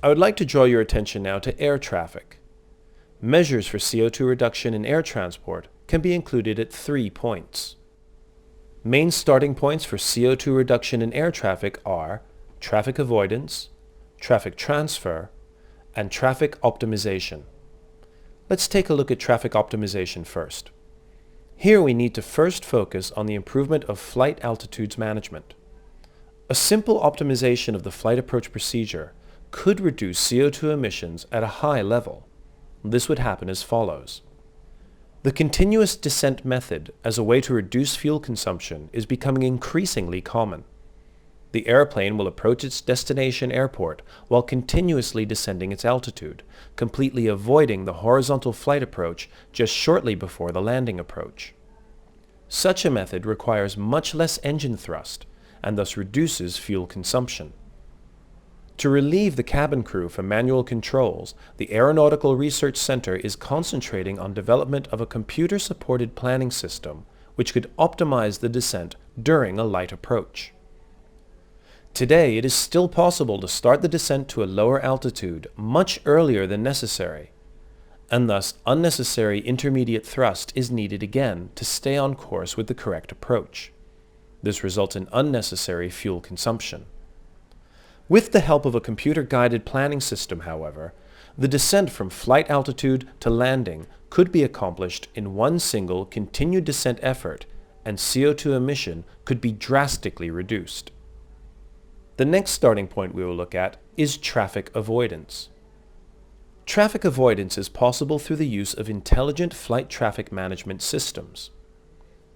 I would like to draw your attention now to air traffic. Measures for CO2 reduction in air transport can be included at 3 points. Main starting points for CO2 reduction in air traffic are traffic avoidance, traffic transfer, and traffic optimization. Let's take a look at traffic optimization first. Here we need to first focus on the improvement of flight altitudes management. A simple optimization of the flight approach procedure could reduce CO2 emissions at a high level. This would happen as follows. The continuous descent method as a way to reduce fuel consumption is becoming increasingly common. The airplane will approach its destination airport while continuously descending its altitude, completely avoiding the horizontal flight approach just shortly before the landing approach. Such a method requires much less engine thrust and thus reduces fuel consumption. To relieve the cabin crew from manual controls, the Aeronautical Research Center is concentrating on development of a computer-supported planning system which could optimize the descent during a light approach. Today, it is still possible to start the descent to a lower altitude much earlier than necessary, and thus unnecessary intermediate thrust is needed again to stay on course with the correct approach. This results in unnecessary fuel consumption. With the help of a computer-guided planning system, however, the descent from flight altitude to landing could be accomplished in one single continued descent effort, and CO2 emission could be drastically reduced. The next starting point we will look at is traffic avoidance. Traffic avoidance is possible through the use of intelligent flight traffic management systems.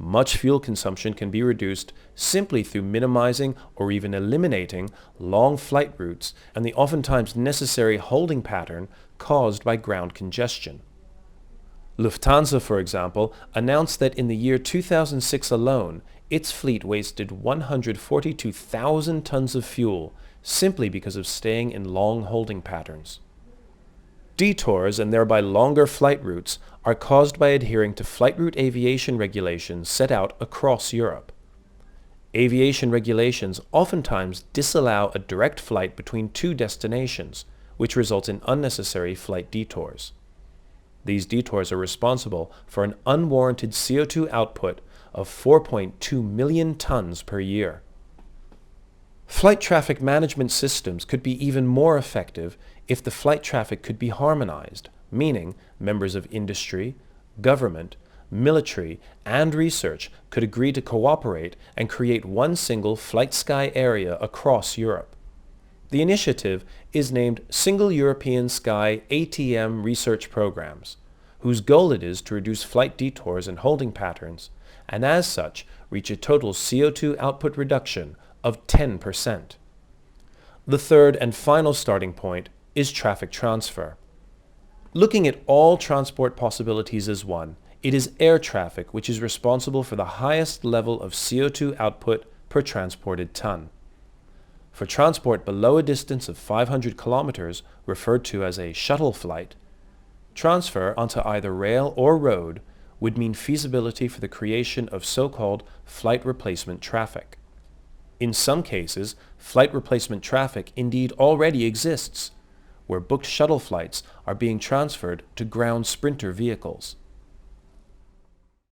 Much fuel consumption can be reduced simply through minimizing or even eliminating long flight routes and the oftentimes necessary holding pattern caused by ground congestion. Lufthansa, for example, announced that in the year 2006 alone, its fleet wasted 142,000 tons of fuel simply because of staying in long holding patterns. Detours and thereby longer flight routes are caused by adhering to flight route aviation regulations set out across Europe. Aviation regulations oftentimes disallow a direct flight between two destinations, which results in unnecessary flight detours. These detours are responsible for an unwarranted CO2 output of 4.2 million tons per year. Flight traffic management systems could be even more effective if the flight traffic could be harmonized, meaning members of industry, government, military, and research could agree to cooperate and create one single flight sky area across Europe. The initiative is named Single European Sky ATM Research Programs, whose goal it is to reduce flight detours and holding patterns, and as such reach a total CO2 output reduction of 10%. The third and final starting point is traffic transfer. Looking at all transport possibilities as one, it is air traffic which is responsible for the highest level of CO2 output per transported ton. For transport below a distance of 500 kilometers, referred to as a shuttle flight, transfer onto either rail or road would mean feasibility for the creation of so-called flight replacement traffic. In some cases, flight replacement traffic indeed already exists, where booked shuttle flights are being transferred to ground sprinter vehicles.